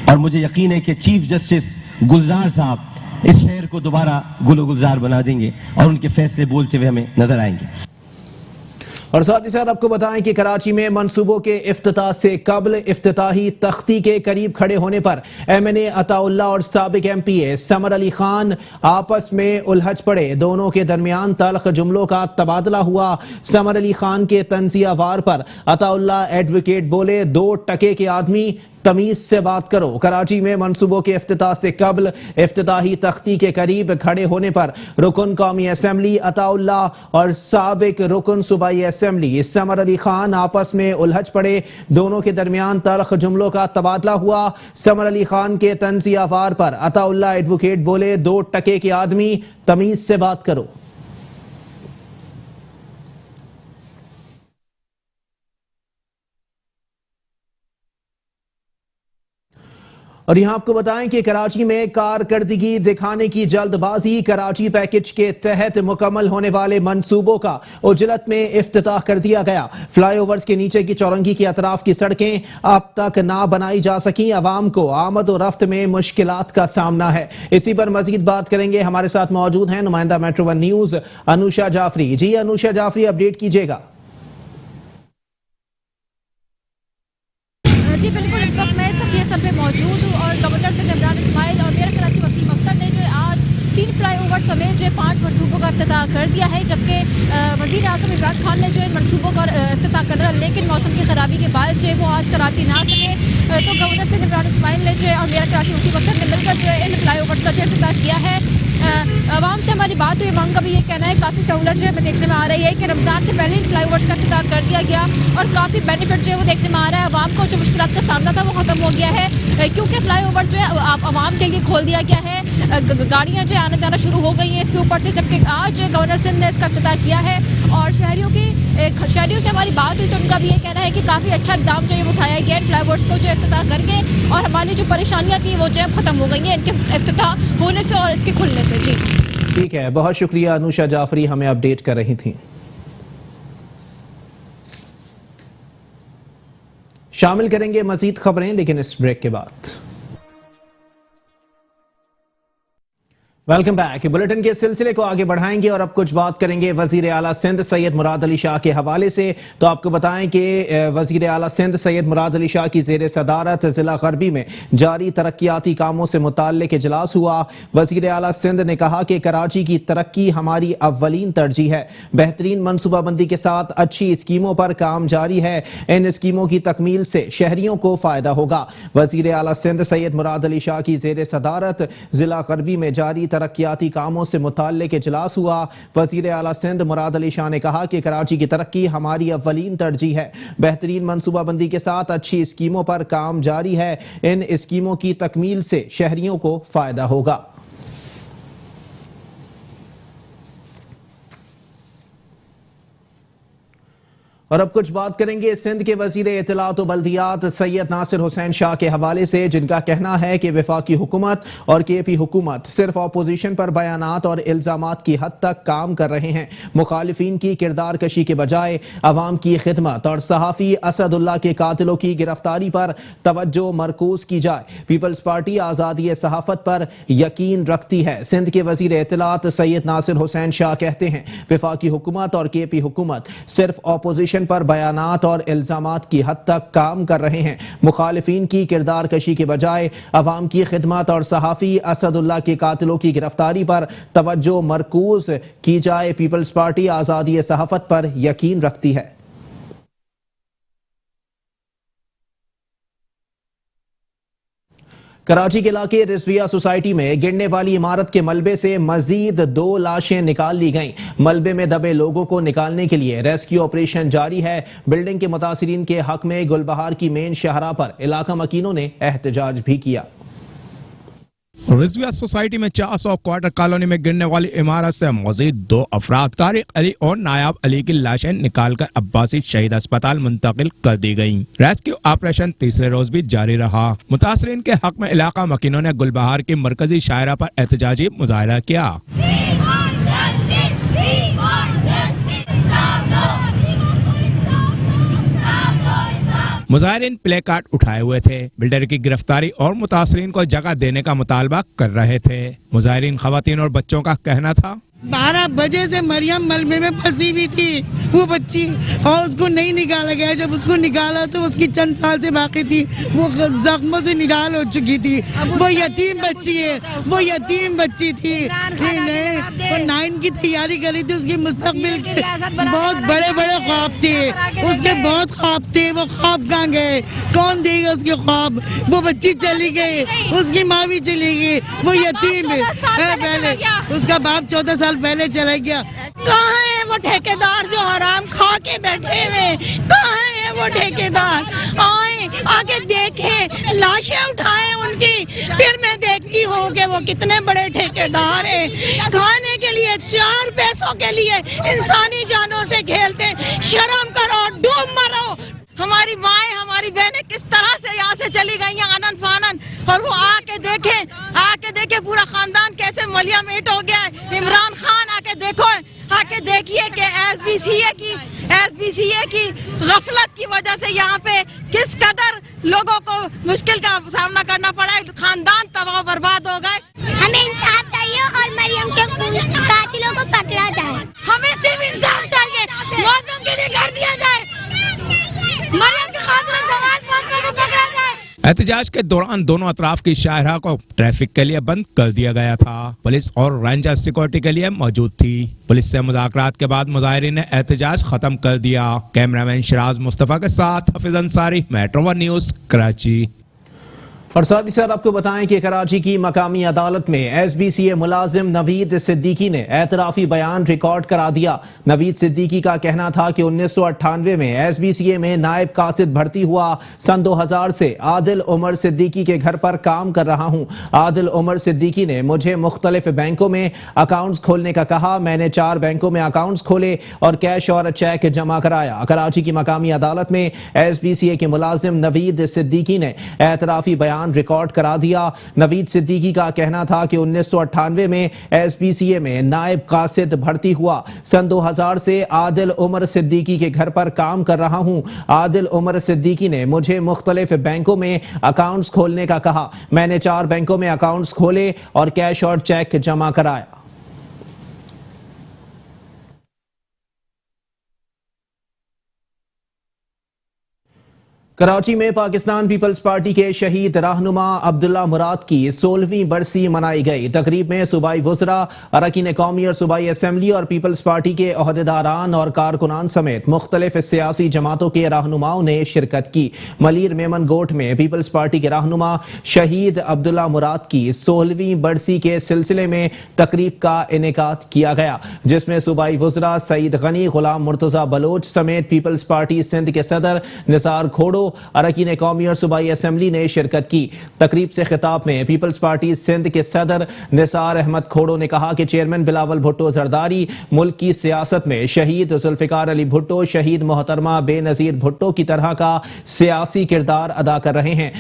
اور مجھے یقین ہے کہ چیف جسٹس گلزار صاحب اس شہر کو دوبارہ گل و گلزار بنا دیں گے اور ان کے فیصلے بولتے ہوئے ہمیں نظر آئیں گے. اور ساتھ ہی ساتھ آپ کو بتائیں کہ کراچی میں منصوبوں کے افتتاح سے قبل افتتاحی تختی کے قریب کھڑے ہونے پر MNA عطا اللہ اور سابق MPA سمر علی خان آپس میں الجھ پڑے. دونوں کے درمیان تلخ جملوں کا تبادلہ ہوا. سمر علی خان کے طنزیہ وار پر عطا اللہ ایڈوکیٹ بولے, 2 ٹکے کے آدمی تمیز سے بات کرو. کراچی میں منصوبوں کے افتتاح سے قبل افتتاحی تختی کے قریب کھڑے ہونے پر رکن قومی اسمبلی عطا اللہ اور سابق رکن صوبائی اسمبلی سمر علی خان آپس میں الجھ پڑے. دونوں کے درمیان تلخ جملوں کا تبادلہ ہوا. سمر علی خان کے طنزیہ وار پر عطا اللہ ایڈوکیٹ بولے, 2 ٹکے کے آدمی تمیز سے بات کرو. اور یہاں آپ کو بتائیں کہ کراچی میں کارکردگی دکھانے کی جلد بازی. کراچی پیکج کے تحت مکمل ہونے والے منصوبوں کا عجلت میں افتتاح کر دیا گیا. فلائی اوورز کے نیچے کی چورنگی کے اطراف کی سڑکیں اب تک نہ بنائی جا سکیں. عوام کو آمد و رفت میں مشکلات کا سامنا ہے. اسی پر مزید بات کریں گے. ہمارے ساتھ موجود ہیں نمائندہ metro one news Anusha Jafri. جی انوشا جعفری, اپڈیٹ کیجیے گا. جی بالکل, اس وقت میں سخی اصل پہ موجود ہوں اور گورنر سندھ عمران اسماعیل اور میئر کراچی وسیم اختر نے جو آج 3 فلائی اوور سمیت جو 5 منصوبوں کا افتتاح کر دیا ہے, جبکہ وزیر اعظم عمران خان نے جو منصوبوں کا افتتاح کر دیا لیکن موسم کی خرابی کے باعث جو وہ آج کراچی نہ آ سکے. تو گورنر سندھ عمران اسماعیل نے جو اور میئر کراچی وسیم اختر نے مل کر جو ان فلائی اوورس کا جو افتتاح کیا ہے. عوام سے ہماری بات ہوئی, عوام کا بھی یہ کہنا ہے کافی سہولت جو ہے ہمیں دیکھنے میں آ رہی ہے کہ رمضان سے پہلے ان فلائی اوورس کا افتتاح کر دیا گیا اور کافی بینیفٹ جو ہے وہ دیکھنے میں آ رہا ہے. عوام کو جو مشکلات کا سامنا تھا وہ ختم ہو گیا ہے کیونکہ فلائی اوور جو ہے عوام کے لیے کھول دیا گیا ہے. گاڑیاں جو آنا جانا شروع ہو گئی ہیں اس کے اوپر سے, جبکہ آج گورنر سندھ نے اس کا افتتاح کیا ہے. اور شہریوں سے ہماری بات ہوئی تو ان کا بھی یہ کہنا ہے کہ کافی اچھا اقدام جو ہے اٹھایا گیا ہے فلائی اوورس کو جو افتتاح کر کے, اور ہماری جو پریشانیاں تھیں وہ جو ہے ختم ہو گئی ہیں ان کے افتتاح ہونے سے اور اس کے کھلنے سے. جی ٹھیک ہے, بہت شکریہ انوشا جعفری, ہمیں اپڈیٹ کر رہی تھیں. شامل کریں گے مزید خبریں لیکن اس بریک کے بعد. Welcome back. बुलेटिन के सिलसिले को आगे बढ़ाएंगे और अब कुछ बात करेंगे वजीर आला सिंध सैयद मुराद अली शाह के हवाले से। तो आपको बताएं कि वजीर आला सिंध सैयद मुराद अली शाह की ज़ेर सदारत ज़िला गरबी में जारी तरक्याती कामों से मुताल्लिक़ इजलास हुआ। वजीर आला सिंध ने कहा कि कराची की तरक्की हमारी अव्वलीन तरजीह है। बेहतरीन मनसूबाबंदी के साथ अच्छी स्कीमों पर काम जारी है। इन स्कीमों की तकमील से शहरियों को फ़ायदा होगा। वजीर आला सिंध सैयद मुराद अली शाह की ज़ेर सदारत ज़िला गरबी में जारी तरक्याती कामों से मुताल्लिक़ इजलास हुआ। वज़ीर आला सिंध मुराद अली शाह ने कहा कि कराची की तरक्की हमारी अव्वलीन तरजीह है। बेहतरीन मनसूबाबंदी के साथ अच्छी स्कीमों पर काम जारी है। इन स्कीमों की तकमील से शहरियों को फ़ायदा होगा। और अब कुछ बात करेंगे सिंध के वजीर इत्तलात व बल्दियात सैयद नासिर हुसैन शाह के हवाले से, जिनका कहना है कि वफाकी हुकूमत और केपी हुकूमत सिर्फ अपोजिशन पर बयानात और इल्जामात की हद तक काम कर रहे हैं। मुखालिफिन की किरदार कशी के बजाय अवाम की खिदमत और सहाफ़ी असदुल्ला के कातिलों की गिरफ्तारी पर तवज्जो मरकूज की जाए। पीपल्स पार्टी आज़ादी सहाफ़त पर यकीन रखती है। सिंध के वजीर इत्तलात सैयद नासिर हुसैन शाह कहते हैं वफाकी हुकूमत और केपी हुकूमत सिर्फ अपोजिशन पर बयानात और इल्जामात की हद तक काम कर रहे हैं। मुखालिफिन की किरदार कशी के बजाय अवाम की खिदमत और सहाफ़ी असदुल्ला के कातिलों की गिरफ्तारी पर तवज्जो मरकूज की जाए। पीपल्स पार्टी आज़ादी सहाफ़त पर यकीन रखती है। कराची के इलाके रिजविया सोसाइटी में गिरने वाली इमारत के मलबे से मजीद 2 लाशें निकाल ली गईं। मलबे में दबे लोगों को निकालने के लिए रेस्क्यू ऑपरेशन जारी है। बिल्डिंग के मुतासिरीन के हक में गुलबहार की मेन शाहराह पर इलाका मकीनों ने एहतजाज भी किया। रिजविया सोसाइटी में 400 क्वार्टर कॉलोनी में गिरने वाली इमारत से मजीद 2 अफराद तारिक अली और नायाब अली की लाशें निकालकर अब्बासी शहीद अस्पताल मुंतकिल कर दी गयी। रेस्क्यू ऑपरेशन तीसरे रोज भी जारी रहा। मुतासरीन के हक में इलाका मकीनों ने गुलबहार की मरकजी शायरा पर एहतजाजी मुजाहरा किया। मुजाहिरीन प्ले कार्ड उठाए हुए थे। बिल्डर की गिरफ्तारी और मुतासरीन को जगह देने का मुतालबा कर रहे थे। मुजाहिरीन खवातीन और बच्चों का कहना था 12 बजे से मरियम मलबे में फंसी हुई थी वो बच्ची, और उसको नहीं निकाला गया। जब उसको निकाला तो उसकी चंद साल से बाकी थी, वो जख्मों से निकाल हो चुकी थी। वो यतीम बच्ची है, वो यतीम बच्ची थी। वो 9 की तैयारी करी थी। उसकी मुस्तकबिल के बहुत बड़े बड़े ख्वाब थे, उसके बहुत ख्वाब थे। वो ख्वाब कहाँ गए? कौन देगा उसके ख्वाब? वो बच्ची चली गई, उसकी माँ भी चली गई। वो यतीम है। पहले उसका बाप 14 साल पहले चला गया। कहाँ है वो ठेकेदार जो हराम खा के बैठे हुए? कहाँ है वो ठेकेदार? आए आके देखें, लाशें उठाएं उनकी, फिर मैं देखती हूँ कि वो कितने बड़े ठेकेदार हैं। खाने के लिए 4 पैसों के लिए इंसानी जानों से खेलते। शर्म करो, डूब मरो। हमारी माएँ, हमारी बहनें किस तरह से यहाँ से चली गई हैं आनन फानन, और वो आके देखे पूरा खानदान कैसे मलिया मेट हो गया है। इमरान खान आके देखो, आके देखिए कि एसबीसीए की गफलत की वजह से यहाँ पे किस कदर लोगों को मुश्किल का सामना करना पड़ा है। खानदान तबाह बर्बाद हो गए। हमें इंसाफ चाहिए और मरियम के कातिलों को पकड़ा जाए। हमें सिर्फ इंसाफ चाहिए, मौसम के लिए कर दिया जाए, मरियम के खातिर जवान फातिमा को पकड़ा जाए। एहतजाज के दौरान दोनों अतराफ की शाहराह को ट्रैफिक के लिए बंद कर दिया गया था। पुलिस और रेंजर सिक्योरिटी के लिए मौजूद थी। पुलिस से मुज़ाकरात के बाद मुजाहिरीन ने एहतजाज खत्म कर दिया। कैमरामैन शिराज मुस्तफ़ा के साथ हफीज अंसारी, मेट्रो 1 न्यूज़, कराची। और साथ ही साथ आपको बताएं कि कराची की मकामी अदालत में एसबीसीए मुलाजिम नवीद सिद्दीकी ने एतराफ़ी बयान रिकॉर्ड करा दिया। नवीद सिद्दीकी का कहना था कि 1998 में एसबीसीए में नायब कासिद भर्ती हुआ। सन 2000 से आदिल उमर सिद्दीकी के घर पर काम कर रहा हूं। आदिल उमर सिद्दीकी ने मुझे मुख्तलिफ बैंकों में अकाउंट्स खोलने का कहा। मैंने 4 बैंकों में अकाउंट्स खोले और कैश और चेक जमा कराया। कराची की मकामी अदालत में एसबीसीए के मुलाजिम नवीद सिद्दीकी ने एतराफ़ी बयान بیان ریکارڈ کرا دیا۔ نوید صدیقی کا کہنا تھا کہ 1998 میں ایس پی سی اے میں نائب قاصد بھرتی ہوا۔ سن 2000 سے عادل عمر صدیقی کے گھر پر کام کر رہا ہوں۔ عادل عمر صدیقی نے مجھے مختلف بینکوں میں اکاؤنٹس کھولنے کا کہا۔ میں نے 4 بینکوں میں اکاؤنٹس کھولے اور کیش اور چیک جمع کرایا۔ کراچی میں پاکستان پیپلز پارٹی کے شہید رہنما عبداللہ مراد کی 16ویں برسی منائی گئی۔ تقریب میں صوبائی وزراء، اراکین قومی اور صوبائی اسمبلی اور پیپلز پارٹی کے عہدیداران اور کارکنان سمیت مختلف سیاسی جماعتوں کے رہنماؤں نے شرکت کی۔ ملیر میمن گوٹ میں پیپلز پارٹی کے رہنما شہید عبداللہ مراد کی 16ویں برسی کے سلسلے میں تقریب کا انعقاد کیا گیا، جس میں صوبائی وزراء سعید غنی، غلام مرتضی بلوچ سمیت پیپلز پارٹی سندھ کے صدر نثار کھوڑو، اراکین قومی اور صوبائی اسمبلی نے شرکت کی۔ تقریب سے خطاب میں پیپلز پارٹی سندھ کے صدر نثار احمد کھوڑو نے کہا کہ چیئرمین بلاول بھٹو زرداری ملک کی سیاست میں شہید ذوالفقار علی بھٹو، شہید محترمہ بے نظیر بھٹو کی طرح کا سیاسی کردار ادا کر رہے ہیں۔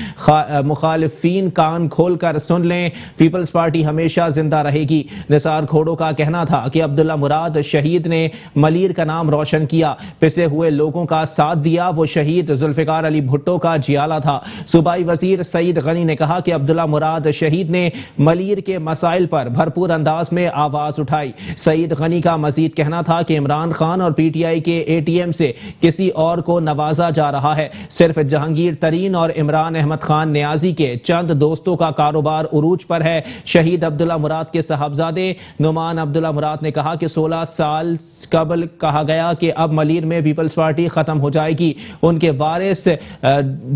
مخالفین کان کھول کر سن لیں، پیپلز پارٹی ہمیشہ زندہ رہے گی۔ نثار کھوڑو کا کہنا تھا کہ عبداللہ مراد شہید نے ملیر کا نام روشن کیا، پسے ہوئے لوگوں کا ساتھ دیا، وہ شہید ذوالفقار علی بھٹو کا جیالہ تھا۔ صوبائی وزیر سعید غنی نے کہا کہ عبداللہ مراد شہید نے ملیر کے مسائل پر بھرپور انداز میں آواز اٹھائی۔ سعید غنی کا مزید کہنا تھا کہ عمران خان اور پی ٹی آئی کے اے ٹی ایم سے کسی اور کو نوازا جا رہا ہے۔ صرف جہانگیر ترین اور عمران احمد خان نیازی کے چند دوستوں کا کاروبار عروج پر ہے۔ شہید عبداللہ مراد کے صاحبزادے نعمان عبداللہ مراد نے کہا کہ 16 سال قبل کہا گیا کہ اب ملیر میں پیپلز پارٹی ختم ہو جائے گی، ان کے وارث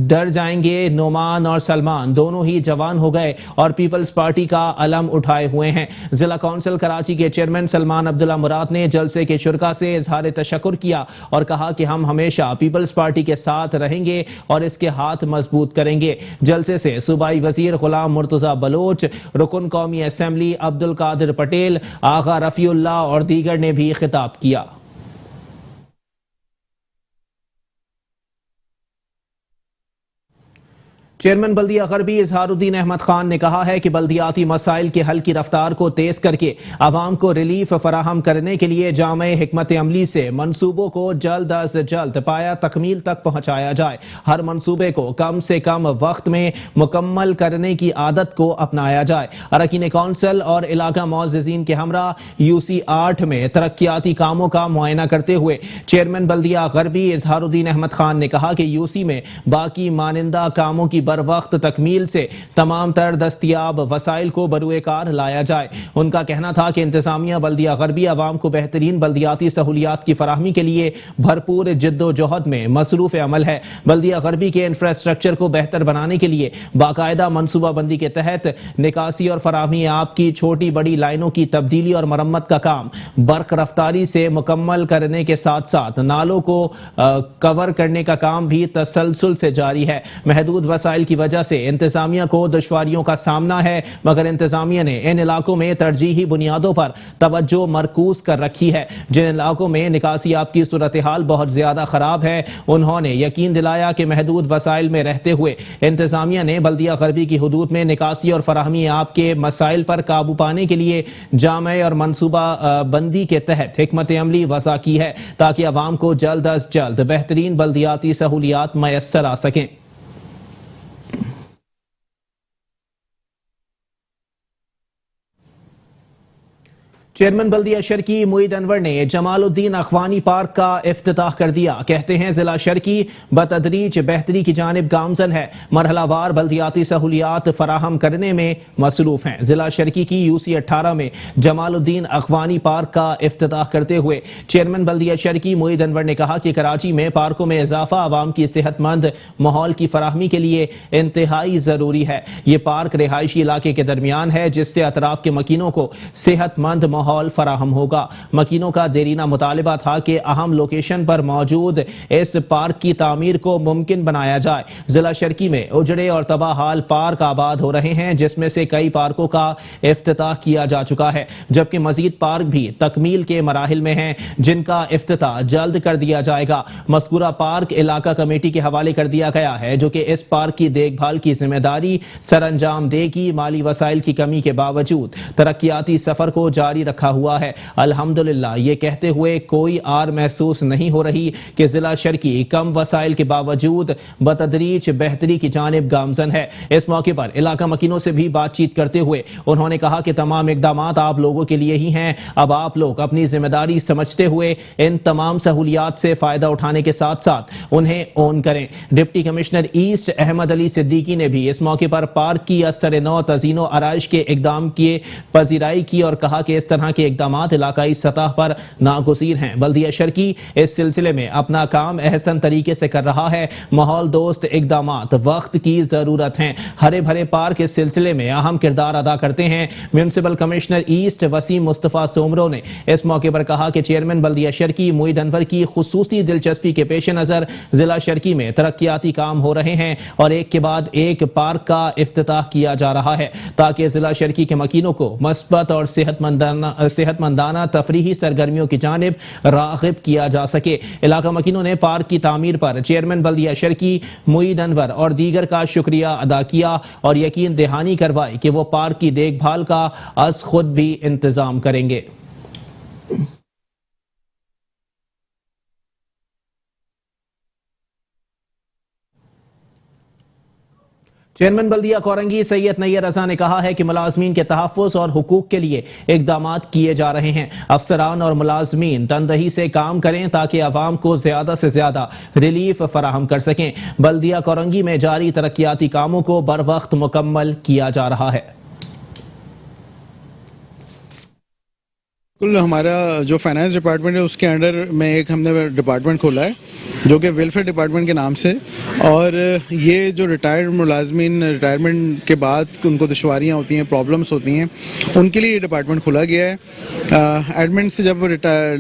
ڈر جائیں گے۔ نعمان اور سلمان دونوں ہی جوان ہو گئے اور پیپلز پارٹی کا علم اٹھائے ہوئے ہیں۔ ضلع کونسل کراچی کے چیئرمین سلمان عبداللہ مراد نے جلسے کے شرکاء سے اظہار تشکر کیا اور کہا کہ ہم ہمیشہ پیپلز پارٹی کے ساتھ رہیں گے اور اس کے ہاتھ مضبوط کریں گے۔ جلسے سے صوبائی وزیر غلام مرتضی بلوچ، رکن قومی اسمبلی عبدالقادر پٹیل، آغا رفیع اللہ اور دیگر نے بھی خطاب کیا۔ چیئرمین بلدیہ غربی اظہار الدین احمد خان نے کہا ہے کہ بلدیاتی مسائل کے حل کی رفتار کو تیز کر کے عوام کو ریلیف فراہم کرنے کے لیے جامع حکمت عملی سے منصوبوں کو جلد از جلد پایا تکمیل تک پہنچایا جائے۔ ہر منصوبے کو کم سے کم وقت میں مکمل کرنے کی عادت کو اپنایا جائے۔ اراکین کونسل اور علاقہ معززین کے ہمراہ یو سی 8 میں ترقیاتی کاموں کا معائنہ کرتے ہوئے چیئرمین بلدیہ غربی اظہار الدین احمد خان نے کہا کہ یو سی میں باقی مانندہ کاموں کی بر وقت تکمیل سے تمام تر دستیاب وسائل کو بروئے کار لایا جائے۔ ان کا کہنا تھا کہ انتظامیہ بلدیہ غربی عوام کو بہترین بلدیاتی سہولیات کی فراہمی کے لیے بھرپور جد و جہد میں مصروف عمل ہے۔ بلدیہ غربی کے انفراسٹرکچر کو بہتر بنانے کے لیے باقاعدہ منصوبہ بندی کے تحت نکاسی اور فراہمی آب کی چھوٹی بڑی لائنوں کی تبدیلی اور مرمت کا کام برق رفتاری سے مکمل کرنے کے ساتھ ساتھ نالوں کو کور کرنے کا کام بھی تسلسل سے جاری ہے۔ محدود وسائل کی وجہ سے انتظامیہ کو دشواریوں کا سامنا ہے، مگر انتظامیہ نے ان علاقوں میں ترجیحی بنیادوں پر توجہ مرکوز کر رکھی ہے۔ جن علاقوں میں نکاسی آب کی صورتحال بہت زیادہ خراب ہے، انہوں نے یقین دلایا کہ محدود وسائل میں رہتے ہوئے انتظامیہ نے بلدیہ غربی کی حدود میں نکاسی اور فراہمی آب کے مسائل پر قابو پانے کے لیے جامع اور منصوبہ بندی کے تحت حکمت عملی وضع کی ہے تاکہ عوام کو جلد از جلد بہترین بلدیاتی سہولیات میسر آ سکیں۔ چیئرمین بلدیہ شرکی معید انور نے جمال الدین اخوانی پارک کا افتتاح کر دیا۔ کہتے ہیں ضلع شرکی بتدریج بہتری کی جانب گامزن ہے، مرحلہ وار بلدیاتی سہولیات فراہم کرنے میں مصروف ہیں۔ ضلع شرکی کی یو سی 18 میں جمال الدین اخوانی پارک کا افتتاح کرتے ہوئے چیئرمین بلدیہ شرکی معید انور نے کہا کہ کراچی میں پارکوں میں اضافہ عوام کی صحت مند ماحول کی فراہمی کے لیے انتہائی ضروری ہے۔ یہ پارک رہائشی علاقے کے درمیان ہے جس سے اطراف کے مکینوں کو صحت مند ماحول माहौल फराहम होगा। मकीनों का देरीना मुतालिबा था कि अहम लोकेशन पर मौजूद इस पार्क की तामीर को मुमकिन बनाया जाए। जिला शर्की में उजड़े और तबाह हाल पार्क आबाद हो रहे हैं, जिसमें से कई पार्कों का इफ्तिताह किया जा चुका है, जबकि मजीद पार्क भी तकमील के मराहिल में हैं, जिनका इफ्तिताह जल्द कर दिया जाएगा। मज़कूरा पार्क इलाका कमेटी के हवाले कर दिया गया है, जो कि इस पार्क की देखभाल की जिम्मेदारी सरअंजाम देगी। माली वसाइल की कमी के बावजूद तरक्याती सफर को जारी रखा हुआ है। अल्हम्दुलिल्लाह ये कहते हुए कोई आर महसूस नहीं हो रही कि जिला शर्की कम वसाइल के बावजूद बतदरीज बेहतरी की जानिब गामजन है। इस मौके पर इलाका मकीनों से भी बातचीत करते हुए उन्होंने कहा कि तमाम इकदामात आप लोगों के लिए ही हैं। अब आप लोग अपनी जिम्मेदारी समझते हुए इन तमाम सहूलियात से फायदा उठाने के साथ साथ उन्हें ओन करें। Deputy commissioner east Ahmed Ali Siddiqui ने भी इस मौके पर पार्क की असर नौ तज़ीनो आराइश के इकदाम की पजीराई की और कहा कि इस तरह के इकदामात इलाकाई सतह पर नागुज़ीर हैं। बल्दिया शर्की इस सिलसिले में अपना काम अहसन तरीके से कर रहा है। माहौल दोस्त इकदामात वक्त की जरूरत हैं। हरे भरे पार्क इस सिलसिले में अहम किरदार अदा करते हैं। Municipal commissioner east Waseem Mustafa Soomro ने इस मौके पर कहा कि चेयरमैन बल्दिया शर्की मोईद अनवर की खुसूसी दिलचस्पी के पेश नजर जिला शर्की में तरक्याती काम हो रहे हैं और एक के बाद एक पार्क का इफ्तिताह किया जा रहा है, ताकि जिला शर्की के मकीनों को मस्बत और सेहतमंदाना तफरीही सरगर्मियों की जानिब राग़िब किया जा सके। इलाका मकीनों ने पार्क की तामीर पर चेयरमैन बल्दिया शर्की मोईद अनवर और दीगर का शुक्रिया अदा किया और यकीन दहानी करवाई कि वो पार्क की देखभाल का अज खुद भी इंतजाम करेंगे। चेयरमैन बल्दिया कोरंगी सैयद नैयर रजा ने कहा है कि मुलाजमीन के तहफ़्फ़ुज़ और हुकूक के लिए इक़दामात किए जा रहे हैं। अफसरान और मुलाजमीन तनदही से काम करें ताकि अवाम को ज़्यादा से ज़्यादा रिलीफ फराहम कर सकें। बल्दिया कोरंगी में जारी तरक्याती कामों को बर वक्त मुकम्मल किया जा रहा है। कुल हमारा जो फाइनेंस डिपार्टमेंट है उसके अंडर में एक हमने डिपार्टमेंट खोला है जो कि वेलफेयर डिपार्टमेंट के नाम से, और ये जो रिटायर्ड मुलाजमीन रिटायरमेंट के बाद उनको दुश्वारियाँ होती हैं, प्रॉब्लम्स होती हैं, उनके लिए ये डिपार्टमेंट खोला गया है। एडमिन से जब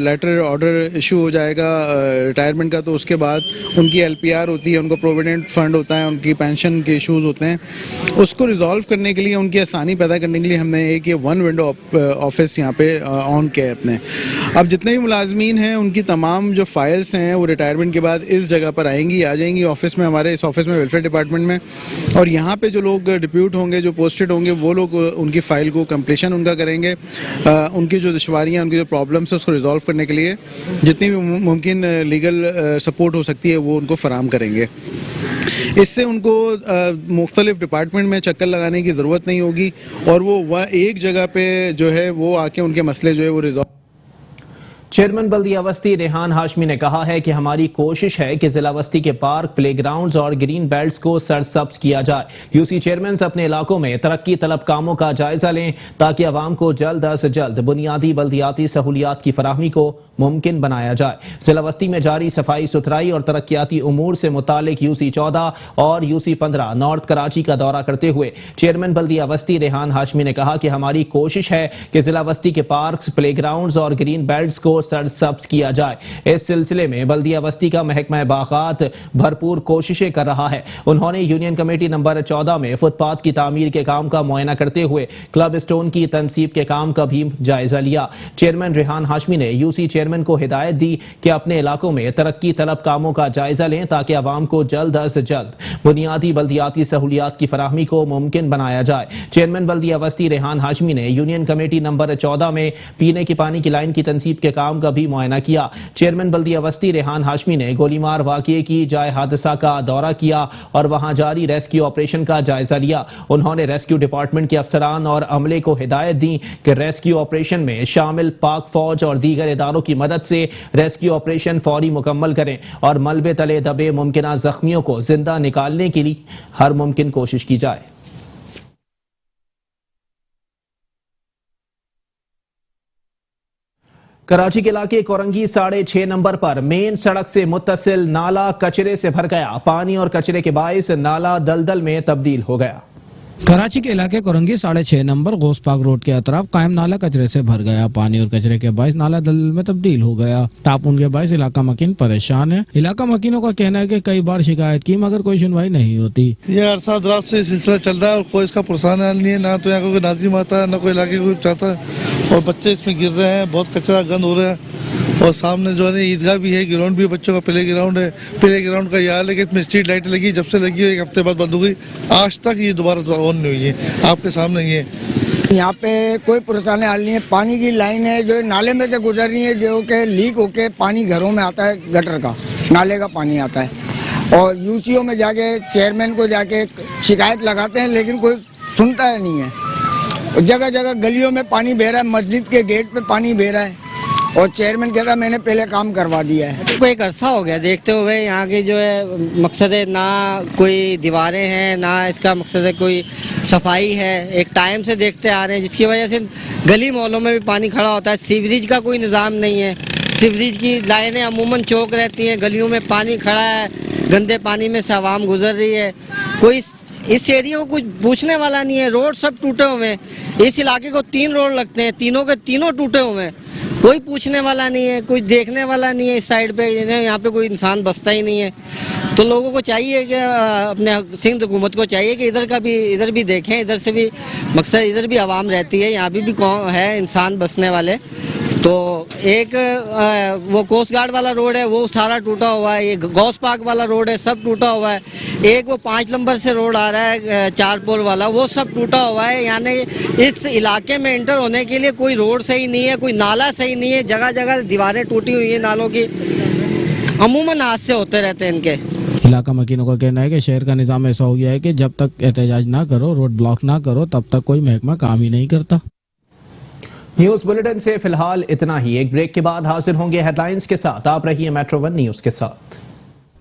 लेटर ऑर्डर इशू हो जाएगा रिटायरमेंट का, तो उसके बाद उनकी LPR होती है, उनको प्रोविडेंट फंड होता है, उनकी पेंशन के इशूज़ होते हैं, उसको रिजॉल्व करने के लिए, उनकी आसानी पैदा करने के लिए हमने एक ये वन विंडो ऑफिस यहाँ पे ऑन किया है अपने। अब जितने भी मुलाजमीन हैं उनकी तमाम जो फाइल्स हैं वो रिटायरमेंट के बाद इस जगह पर आ जाएंगी ऑफिस में, हमारे इस ऑफिस में वेलफेयर डिपार्टमेंट में, और यहाँ पे जो लोग डिप्यूट होंगे, जो पोस्टेड होंगे, वो लोग उनकी फ़ाइल को कंप्लीशन उनका करेंगे, उनकी जो दुश्वारियाँ, उनकी जो प्रॉब्लम्स है उसको रिजॉल्व करने के लिए जितनी भी मुमकिन लीगल सपोर्ट हो सकती है वो उनको फराहम करेंगे। इससे उनको मुख्तलिफ डिपार्टमेंट में चक्कर लगाने की ज़रूरत नहीं होगी और वो एक जगह पे जो है वो आके उनके मसले जो है वो रिजॉल्व। चेयरमैन बल्दिया वस्ती रेहान हाशमी ने कहा है कि हमारी कोशिश है कि जिला वस्ती के पार्क, प्लेग्राउंड्स और ग्रीन बेल्ट्स को सरसब्ज किया जाए। यूसी चेयरमैन अपने इलाकों में तरक्की तलब कामों का जायजा लें ताकि अवाम को जल्द अज जल्द बुनियादी बल्दियाती सहूलियात की फराहमी को मुमकिन बनाया जाए। जिला वस्ती में जारी सफाई सुथराई और तरक्याती उमूर से मुतालिक यूसी 14 और यूसी 15 नॉर्थ कराची का दौरा करते हुए चेयरमैन बल्दिया वस्ती रेहान हाशमी ने कहा कि हमारी कोशिश है कि जिला वस्ती के पार्क्स, प्लेग्राउंड्स और ग्रीन बेल्ट्स को सरसब्ज किया जाए। इस सिलसिले में बल्दिया वस्ती का महकमा बागात भरपूर कोशिशें कर रहा है। उन्होंने यूनियन कमेटी नंबर 14 में फुटपाथ की तामीर के काम का मुआयना करते हुए क्लब स्टोन की तनसीब के काम का भी जायजा लिया। चेयरमैन रेहान हाशमी ने यूसी चेयरमैन को हिदायत दी कि अपने इलाकों में तरक्की तलब कामों का जायजा लें ताकि अवाम को जल्द अज जल्द बुनियादी बल्दियाती सहूलियात की फराहमी को मुमकिन बनाया जाए। चेयरमैन बल्दिया वस्ती रेहान हाशमी ने यूनियन कमेटी नंबर 14 में पीने के पानी की लाइन की तनसीब के काम का भी मुआयना किया। चेयरमैन बल्दिया वस्ती रेहान हाशमी ने गोलीमार वाक़ये की जाए हादसा का दौरा किया और वहां जारी रेस्क्यू ऑपरेशन का जायजा लिया। उन्होंने रेस्क्यू डिपार्टमेंट के अफसरान और अमले को हिदायत दी कि रेस्क्यू ऑपरेशन में शामिल पाक फौज और दीगर इदारों की मदद से रेस्क्यू ऑपरेशन फौरी मुकम्मल करें और मलबे तले दबे मुमकिन जख्मियों को जिंदा निकालने के लिए हर मुमकिन कोशिश की जाए। कराची के इलाके कोरंगी 6.5 नंबर पर मेन सड़क से मुत्तसिल नाला कचरे से भर गया। पानी और कचरे के बाइस नाला दलदल में तब्दील हो गया। कराची के इलाके कोरंगी 6.5 नंबर गोस पार्क रोड के अतराफ कायम नाला कचरे से भर गया। पानी और कचरे के बायस नाला दलदल में तब्दील हो गया। ताफून के बायस इलाका मकीन परेशान है। इलाका मकीनों का कहना है कि कई बार शिकायत की मगर कोई सुनवाई नहीं होती। ये अरसा दराज से सिलसिला चल रहा है और कोई इसका पुरसान हल नहीं है। ना तो यहाँ कोई नाजिम आता है, ना कोई इलाके को चाहता है और बच्चे इसमें गिर रहे हैं, बहुत कचरा गंद हो रहा है। और सामने जो है ईदगाह भी है, ग्राउंड भी है, बच्चों का प्ले ग्राउंड है। प्ले ग्राउंड का यह हाल है कि इसमें स्ट्रीट लाइट लगी, जब से लगी है 1 हफ्ते बाद बंद हो गई, आज तक ये दोबारा ऑन नहीं हुई है। आपके सामने ये यहाँ पे कोई परेशानी हाल नहीं है। पानी की लाइन है जो नाले में से गुजर रही है, जो कि लीक होके पानी घरों में आता है, गटर का नाले का पानी आता है। और यूसीओ में जाके चेयरमैन को जाके शिकायत लगाते हैं लेकिन कोई सुनता है नहीं है। जगह जगह गलियों में पानी बह रहा है, मस्जिद के गेट पे पानी बह रहा है और चेयरमैन कहता है मैंने पहले काम करवा दिया है। कोई एक अरसा हो गया देखते हुए। यहाँ की जो है मकसद है ना कोई दीवारें हैं, ना इसका मकसद है कोई सफाई है। एक टाइम से देखते आ रहे हैं जिसकी वजह से गली मोहल्लों में भी पानी खड़ा होता है। सीवरेज का कोई निज़ाम नहीं है। सीवरेज की लाइनें अमूमन चौक रहती हैं, गलियों में पानी खड़ा है, गंदे पानी में से आवाम गुजर रही है। कोई इस एरिया को कुछ पूछने वाला नहीं है। रोड सब टूटे हुए हैं। इस इलाके को 3 रोड लगते हैं, तीनों के तीनों टूटे हुए हैं। कोई पूछने वाला नहीं है, कोई देखने वाला नहीं है। इस साइड पे यहाँ पे कोई इंसान बसता ही नहीं है। तो लोगों को चाहिए कि अपने सिंध हुकूमत को चाहिए कि इधर भी देखें, इधर से भी मकसद इधर भी आवाम रहती है, यहाँ भी कौन है इंसान बसने वाले। तो एक वो कोस्ट गार्ड वाला रोड है वो सारा टूटा हुआ है। ये गौस पार्क वाला रोड है सब टूटा हुआ है। एक वो 5 नंबर से रोड आ रहा है 4 पोल वाला, वो सब टूटा हुआ है। यानी इस इलाके में एंटर होने के लिए कोई रोड सही नहीं है, कोई नाला सही नहीं है। जगह जगह दीवारें टूटी हुई हैं नालों की। अमूमन हादसे होते रहते हैं इनके। इलाका मकीनों का कहना है कि शहर का निज़ाम ऐसा हो गया है कि जब तक एहतजाज ना करो, रोड ब्लॉक ना करो, तब तक कोई महकमा काम ही नहीं करता। न्यूज बुलेटिन से फिलहाल इतना ही। एक ब्रेक के बाद हाजिर होंगे हेडलाइंस के साथ। आप रहिए मेट्रो 1 न्यूज के साथ।